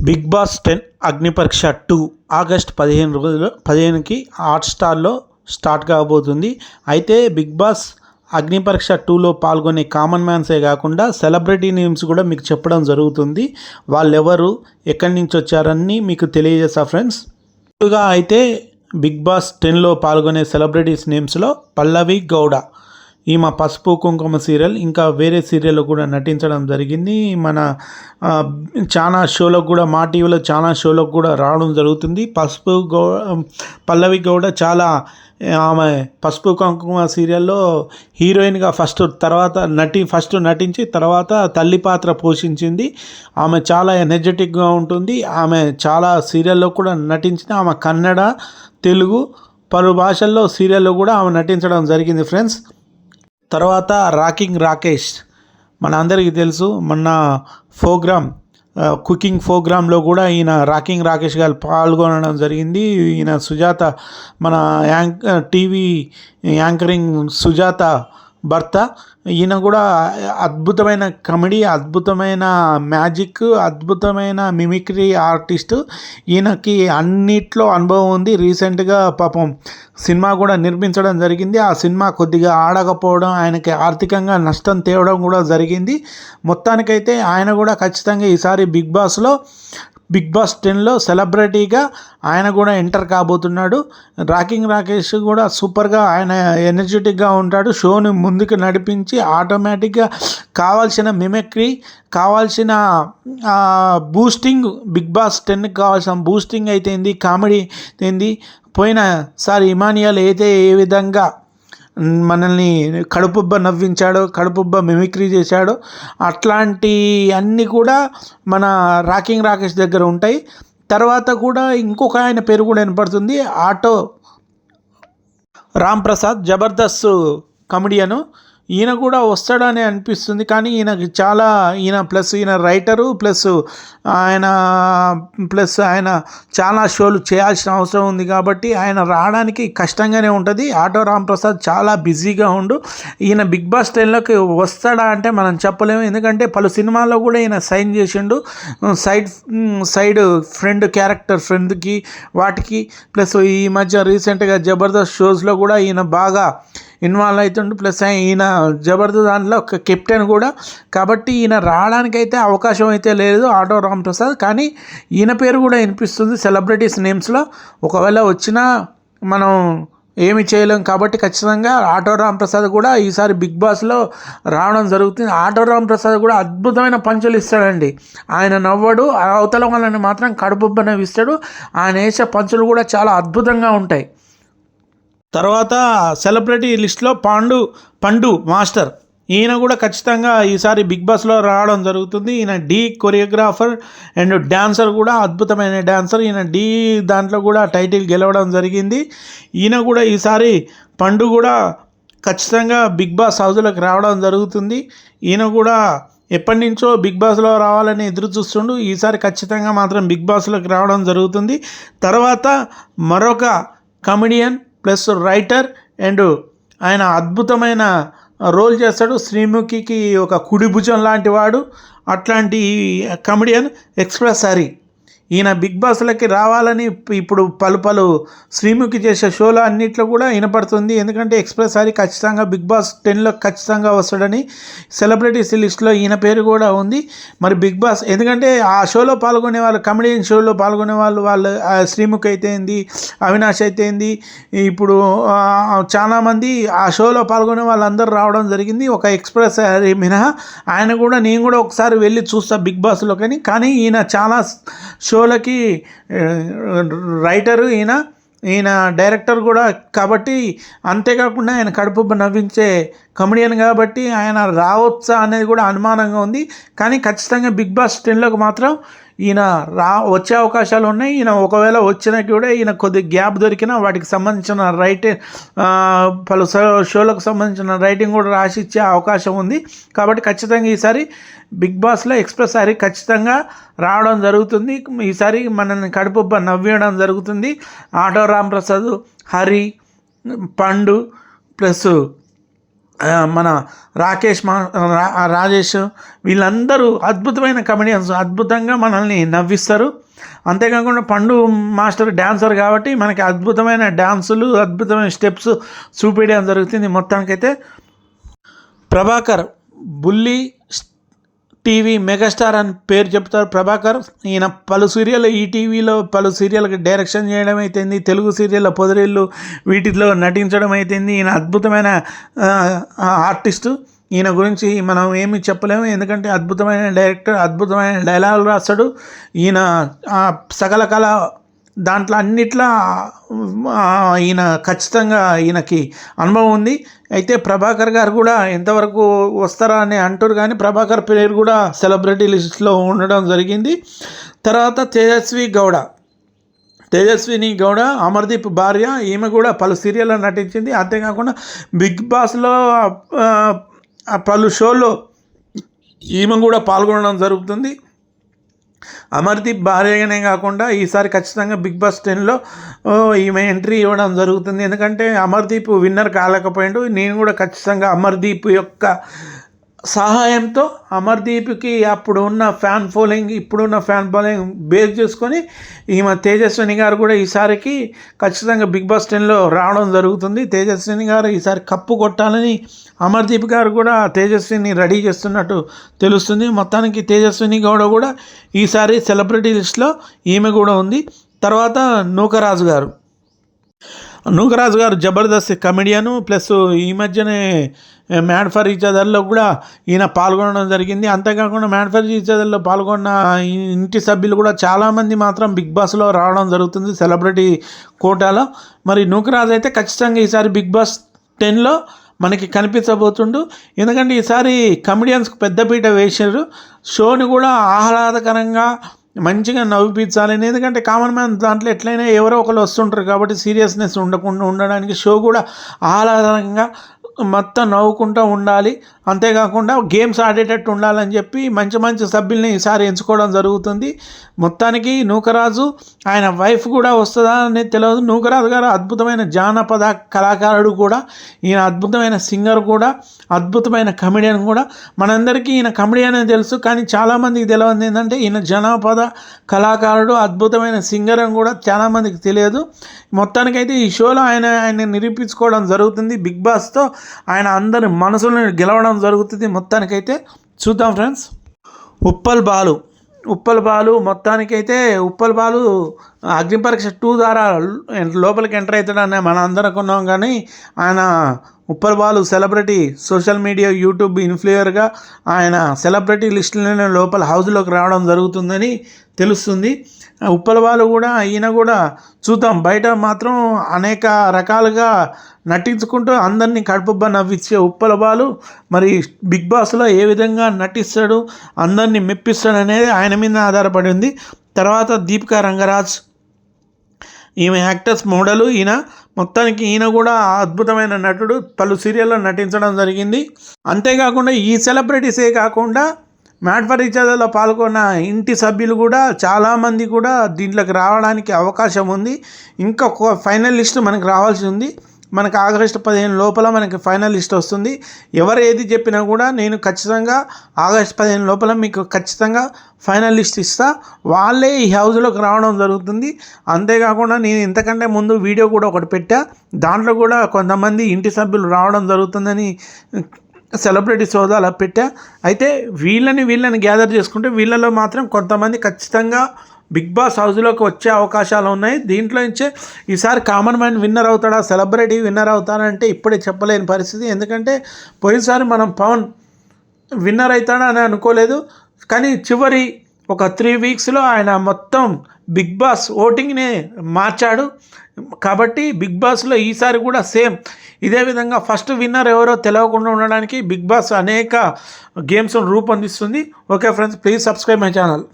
Big boss 10 అగ్నిపరీక్ష 2 August 15కి హాట్‌స్టార్‌లో start కాబోతుంది. అయితే big boss అగ్నిపరీక్ష 2లో పాల్గొనే కామన్ మ్యాన్సే కాకుండా సెలబ్రిటీ నేమ్స్ కూడా మీకు చెప్పడం జరుగుతుంది. వాళ్ళెవరు, ఎక్కడి నుంచి వచ్చారని మీకు తెలియజేస్తా ఫ్రెండ్స్. ముందుగా అయితే బిగ్ బాస్ 10లో పాల్గొనే సెలబ్రిటీస్ నేమ్స్లో పల్లవి గౌడ, ఈమె పసుపు కుంకుమ సీరియల్ ఇంకా వేరే సీరియల్లో కూడా నటించడం జరిగింది. మన చాలా షోలకు కూడా, మా టీవీలో చాలా షోలకు కూడా రావడం జరుగుతుంది. పల్లవి గౌడ చాలా ఆమె పసుపు కుంకుమ సీరియల్లో హీరోయిన్గా ఫస్ట్ నటించి తర్వాత తల్లి పాత్ర పోషించింది. ఆమె చాలా ఎనర్జెటిక్గా ఉంటుంది. ఆమె చాలా సీరియల్లో కూడా నటించిన ఆమె కన్నడ, తెలుగు పలు భాషల్లో సీరియల్లో కూడా ఆమె నటించడం జరిగింది ఫ్రెండ్స్. తర్వాత రాకింగ్ రాకేష్, మన అందరికీ తెలుసు, మొన్న కుకింగ్ ప్రోగ్రాంలో కూడా ఈయన రాకింగ్ రాకేష్ గారు పాల్గొనడం జరిగింది. ఈయన సుజాత, మన టీవీ యాంకరింగ్ సుజాత భర్త. ఈయన కూడా అద్భుతమైన కామెడీ, అద్భుతమైన మ్యాజిక్, అద్భుతమైన మిమిక్రీ ఆర్టిస్టు. ఈయనకి అన్నిట్లో అనుభవం ఉంది. రీసెంట్గా పాపం సినిమా కూడా నిర్మించడం జరిగింది. ఆ సినిమా కొద్దిగా ఆడకపోవడం, ఆయనకి ఆర్థికంగా నష్టం తేవడం కూడా జరిగింది. మొత్తానికైతే ఆయన కూడా ఖచ్చితంగా ఈసారి బిగ్ బాస్ 10లో సెలబ్రిటీగా ఆయన కూడా ఎంటర్ కాబోతున్నాడు. రాకింగ్ రాకేష్ కూడా సూపర్గా, ఆయన ఎనర్జెటిక్గా ఉంటాడు. షోని ముందుకు నడిపించి ఆటోమేటిక్గా కావాల్సిన మిమిక్రీ, కావాల్సిన బూస్టింగ్, బిగ్ బాస్ 10కి కావాల్సిన బూస్టింగ్ అయితే ఏంది, కామెడీ ఏంది, పోయినసారి ఇమానియాల్ అయితే ఏ విధంగా మనల్ని కడుపుబ్బ నవ్వించాడో, కడుపుబ్బ మిమిక్రీ చేశాడో, అట్లాంటి అన్నీ కూడా మన రాకింగ్ రాకేష్ దగ్గర ఉంటాయి. తర్వాత కూడా ఇంకొక ఆయన పేరు కూడా వినపడుతుంది, ఆటో రామ్ ప్రసాద్, జబర్దస్త్ కమెడియను. ఈయన కూడా వస్తాడని అనిపిస్తుంది. కానీ ఈయన రైటరు ఆయన చాలా షోలు చేయాల్సిన అవసరం ఉంది కాబట్టి ఆయన రావడానికి కష్టంగానే ఉంటుంది. ఆటో రామ్ ప్రసాద్ చాలా బిజీగా ఉండు. ఈయన బిగ్ బాస్ 10లోకి వస్తాడా అంటే మనం చెప్పలేము. ఎందుకంటే పలు సినిమాల్లో కూడా ఈయన సైన్ చేసిండు. సైడ్ ఫ్రెండ్కి వాటికి, ప్లస్ ఈ మధ్య రీసెంట్గా జబర్దస్త్ షోస్లో కూడా ఈయన బాగా ఇన్వాల్వ్ అవుతుండు. ప్లస్ ఈయన జబర్దస్త్ దాంట్లో ఒక కెప్టెన్ కూడా. కాబట్టి ఈయన రావడానికైతే అవకాశం అయితే లేదు, ఆటో రామ్ ప్రసాద్. కానీ ఈయన పేరు కూడా వినిపిస్తుంది సెలబ్రిటీస్ నేమ్స్లో. ఒకవేళ వచ్చినా మనం ఏమి చేయలేం. కాబట్టి ఖచ్చితంగా ఆటో రామ్ ప్రసాద్ కూడా ఈసారి బిగ్ బాస్లో రావడం జరుగుతుంది. ఆటో రామ్ ప్రసాద్ కూడా అద్భుతమైన పంచులు ఇస్తాడండి. ఆయన నవ్వడు, అవతల వాళ్ళని మాత్రం కడుపుబ్బ నవ్విస్తాడు. ఆయన వేసే పంచులు కూడా చాలా అద్భుతంగా ఉంటాయి. తర్వాత సెలబ్రిటీ లిస్ట్లో పండు మాస్టర్, ఈయన కూడా ఖచ్చితంగా ఈసారి బిగ్ బాస్లో రావడం జరుగుతుంది. ఈయన కొరియోగ్రాఫర్ అండ్ డ్యాన్సర్ కూడా, అద్భుతమైన డ్యాన్సర్. ఈయన దాంట్లో కూడా టైటిల్ గెలవడం జరిగింది. ఈయన కూడా ఈసారి పండు కూడా ఖచ్చితంగా బిగ్ బాస్ హౌస్లోకి రావడం జరుగుతుంది. ఈయన కూడా ఎప్పటి నుంచో బిగ్ బాస్లో రావాలని ఎదురు చూస్తుండు. ఈసారి ఖచ్చితంగా మాత్రం బిగ్ బాస్లోకి రావడం జరుగుతుంది. తర్వాత మరొక కమెడియన్ ప్లస్ రైటర్ అండ్ ఆయన అద్భుతమైన రోల్ చేస్తాడు. శ్రీముఖికి ఒక కుడి భుజం లాంటి వాడు. అట్లాంటి కమెడియన్ ఎక్స్ప్రెస్ హరి. ఈయన బిగ్ బాస్లకి రావాలని ఇప్పుడు పలు శ్రీముఖి చేసే షోలో అన్నిట్లో కూడా వినపడుతుంది. ఎందుకంటే ఎక్స్ప్రెస్ హరి ఖచ్చితంగా బిగ్ బాస్ 10లో ఖచ్చితంగా వస్తాడని సెలబ్రిటీస్ లిస్ట్లో ఈయన పేరు కూడా ఉంది. మరి బిగ్ బాస్, ఎందుకంటే ఆ షోలో పాల్గొనే వాళ్ళు, కమెడియన్ షోలో పాల్గొనే వాళ్ళు శ్రీముఖి అయితే ఏంది, అవినాష్ అయితే ఏంది, ఇప్పుడు చాలామంది ఆ షోలో పాల్గొనే వాళ్ళందరూ రావడం జరిగింది. ఒక ఎక్స్ప్రెస్ హరి మినహా. నేను కూడా ఒకసారి వెళ్ళి చూస్తా బిగ్ బాస్లో. కానీ ఈయన చాలా షోలకి రైటరు, ఈయన డైరెక్టర్ కూడా. కాబట్టి అంతేకాకుండా ఆయన కడుపు నవ్వించే కమెడియన్ కాబట్టి ఆయన రావచ్చా అనేది కూడా అనుమానంగా ఉంది. కానీ ఖచ్చితంగా బిగ్ బాస్ 10లోకి మాత్రం ఈయన వచ్చే అవకాశాలు ఉన్నాయి. ఈయన ఒకవేళ వచ్చినా కూడా ఈయన కొద్ది గ్యాప్ దొరికినా వాటికి సంబంధించిన పలు షోలకు సంబంధించిన రైటింగ్ కూడా రాసి ఇచ్చే అవకాశం ఉంది. కాబట్టి ఖచ్చితంగా ఈసారి బిగ్ బాస్లో ఎక్స్ప్రెస్ హరి ఖచ్చితంగా రావడం జరుగుతుంది. ఈసారి మనల్ని కడుపుబ్బ నవ్వేయడం జరుగుతుంది. ఆటో రామ్ ప్రసాద్, హరి, పండు ప్లస్ మన రాజేష్ వీళ్ళందరూ అద్భుతమైన కమెడియన్స్, అద్భుతంగా మనల్ని నవ్విస్తారు. అంతేకాకుండా పండు మాస్టర్ డ్యాన్సర్ కాబట్టి మనకి అద్భుతమైన డ్యాన్సులు, అద్భుతమైన స్టెప్స్ చూపించడం జరుగుతుంది. మొత్తానికైతే ప్రభాకర్ బుల్లి టీవీ మెగాస్టార్ అని పేరు చెప్తారు ప్రభాకర్. ఈయన పలు సీరియల్, ఈటీవీలో పలు సీరియల్కి డైరెక్షన్ చేయడం అయితేంది, తెలుగు సీరియల్లో పొదరిల్లు వీటిలో నటించడం అయితేంది. ఈయన అద్భుతమైన ఆర్టిస్టు. ఈయన గురించి మనం ఏమి చెప్పలేము, ఎందుకంటే అద్భుతమైన డైరెక్టర్, అద్భుతమైన డైలాగులు రాస్తాడు ఈయన. సకల కళ దాంట్లో అన్నిట్లా ఈయన ఖచ్చితంగా ఈయనకి అనుభవం ఉంది. అయితే ప్రభాకర్ గారు కూడా ఎంతవరకు వస్తారా అని అంటారు, కానీ ప్రభాకర్ పేరు కూడా సెలబ్రిటీ లిస్ట్లో ఉండడం జరిగింది. తర్వాత తేజస్విని గౌడ అమర్దీప్ భార్య, ఈమె కూడా పలు సీరియల్లో నటించింది. అంతేకాకుండా బిగ్ బాస్లో పలు షోల్లో ఈమె కూడా పాల్గొనడం జరుగుతుంది. అమర్దీప్ భార్యగానే కాకుండా ఈసారి ఖచ్చితంగా బిగ్ బాస్ 10లో ఈమె ఎంట్రీ ఇవ్వడం జరుగుతుంది. ఎందుకంటే అమర్దీప్ విన్నర్ కాలేకపోయాడు. నేను కూడా ఖచ్చితంగా అమర్దీప్ యొక్క సహాయంతో, అమర్దీప్కి ఇప్పుడున్న ఫ్యాన్ ఫాలోయింగ్ బేస్ చేసుకొని ఈమె తేజస్విని గారు కూడా ఈసారికి ఖచ్చితంగా బిగ్ బాస్ 10లో రావడం జరుగుతుంది. తేజస్విని గారు ఈసారి కప్పు కొట్టాలని అమర్దీప్ గారు కూడా తేజస్విని రెడీ చేస్తున్నట్టు తెలుస్తుంది. మొత్తానికి తేజస్విని గౌడ కూడా ఈసారి సెలబ్రిటీ లిస్ట్లో ఈమె కూడా ఉంది. తర్వాత నూకరాజు గారు జబర్దస్త్ కమెడియను, ప్లస్ ఈ మధ్యనే మ్యాడ్ ఫర్ ఈచ్ అదర్లో కూడా ఈయన పాల్గొనడం జరిగింది. అంతేకాకుండా మ్యాడ్ ఫర్ ఈచ్ అదర్లో పాల్గొన్న ఇంటి సభ్యులు కూడా చాలామంది మాత్రం బిగ్ బాస్లో రావడం జరుగుతుంది సెలబ్రిటీ కోటాలో. మరి నూకరాజు అయితే ఖచ్చితంగా ఈసారి బిగ్ బాస్ 10లో మనకి కనిపించబోతుండు. ఎందుకంటే ఈసారి కమెడియన్స్కి పెద్దపీట వేసారు. షోని కూడా ఆహ్లాదకరంగా మంచిగా నవ్విపించాలని. ఎందుకంటే కామన్ మ్యాన్ దాంట్లో ఎట్లయినా ఎవరో ఒకరు వస్తుంటారు కాబట్టి సీరియస్నెస్ ఉండకుండా ఉండడానికి షో కూడా ఆహ్లాదకరంగా మొత్తం నవ్వుకుంటూ ఉండాలి. అంతేకాకుండా గేమ్స్ ఆడేటట్టు ఉండాలని చెప్పి మంచి మంచి సభ్యుల్ని ఈసారి ఎంచుకోవడం జరుగుతుంది. మొత్తానికి నూకరాజు ఆయన వైఫ్ కూడా వస్తుందా అనేది తెలియదు. నూకరాజు గారు అద్భుతమైన జానపద కళాకారుడు కూడా, ఈయన అద్భుతమైన సింగర్ కూడా, అద్భుతమైన కమెడియన్ కూడా. మనందరికీ ఈయన కమెడియన్ అని తెలుసు, కానీ చాలామందికి తెలియదు ఏంటంటే ఈయన జానపద కళాకారుడు, అద్భుతమైన సింగర్ అని కూడా చాలామందికి తెలియదు. మొత్తానికైతే ఈ షోలో ఆయన నిరూపించుకోవడం జరుగుతుంది. బిగ్ బాస్తో ఆయన అందరి మనసులను గెలవడం జరుగుతుంది. మొత్తానికైతే చూద్దాం ఫ్రెండ్స్. ఉప్పల్ బాలు మొత్తానికైతే ఉప్పల్ బాలు అగ్నిపరీక్ష 2 ద్వారా లోపలికి ఎంటర్ అవుతాడని మనం అందరం కొన్నాం, కానీ ఆయన Uppal Balu celebrity, social media YouTube ఇన్ఫ్లుయర్గా ఆయన సెలబ్రిటీ లిస్టులోనే లోపల హౌస్లోకి రావడం జరుగుతుందని తెలుస్తుంది. ఉప్పల్ బాలు కూడా ఈయన కూడా చూద్దాం. బయట మాత్రం అనేక రకాలుగా నటించుకుంటూ అందరినీ కడుపుబ్బా నవ్వించే ఉప్పల్ బాలు మరి బిగ్ బాస్లో ఏ విధంగా నటిస్తాడు, అందరినీ మెప్పిస్తాడు అనేది ఆయన మీద ఆధారపడి ఉంది. తర్వాత దీపికా రంగరాజ్, ఈమె యాక్టర్స్ మోడలు. మొత్తానికి ఈయన కూడా అద్భుతమైన నటుడు, పలు సీరియల్లో నటించడం జరిగింది. అంతేకాకుండా ఈ సెలబ్రిటీసే కాకుండా మ్యాడ్ ఫర్ ఈచ్ అదర్లో పాల్గొన్న ఇంటి సభ్యులు కూడా చాలామంది కూడా దీంట్లోకి రావడానికి అవకాశం ఉంది. ఇంకా ఫైనల్ లిస్ట్ మనకు రావాల్సి ఉంది. మనకు ఆగస్టు 15 లోపల మనకి ఫైనల్ లిస్ట్ వస్తుంది. ఎవరు ఏది చెప్పినా కూడా నేను ఖచ్చితంగా ఆగస్టు 15 లోపల మీకు ఖచ్చితంగా ఫైనల్ లిస్ట్ ఇస్తా. వాళ్ళే ఈ హౌస్లోకి రావడం జరుగుతుంది. అంతేకాకుండా నేను ఇంతకంటే ముందు వీడియో కూడా ఒకటి పెట్టా, దాంట్లో కూడా కొంతమంది ఇంటి సభ్యులు రావడం జరుగుతుందని సెలబ్రిటీ సోదాలు పెట్టా. అయితే వీళ్ళని గ్యాదర్ చేసుకుంటే వీళ్ళలో మాత్రం కొంతమంది ఖచ్చితంగా బిగ్ బాస్ హౌస్లోకి వచ్చే అవకాశాలు ఉన్నాయి. దీంట్లో నుంచే ఈసారి కామన్ మ్యాన్ విన్నర్ అవుతాడా, సెలబ్రిటీ విన్నర్ అవుతాడంటే ఇప్పుడే చెప్పలేని పరిస్థితి. ఎందుకంటే పోయినసారి మనం పవన్ విన్నర్ అవుతాడా అని అనుకోలేదు, కానీ చివరి ఒక 3 వీక్స్లో ఆయన మొత్తం బిగ్ బాస్ ఓటింగ్ని మార్చాడు. కాబట్టి బిగ్ బాస్లో ఈసారి కూడా సేమ్ ఇదే విధంగా ఫస్ట్ విన్నర్ ఎవరో తెలియకుండా ఉండడానికి బిగ్ బాస్ అనేక గేమ్స్ను రూపొందిస్తుంది. Okay friends, please subscribe my channel.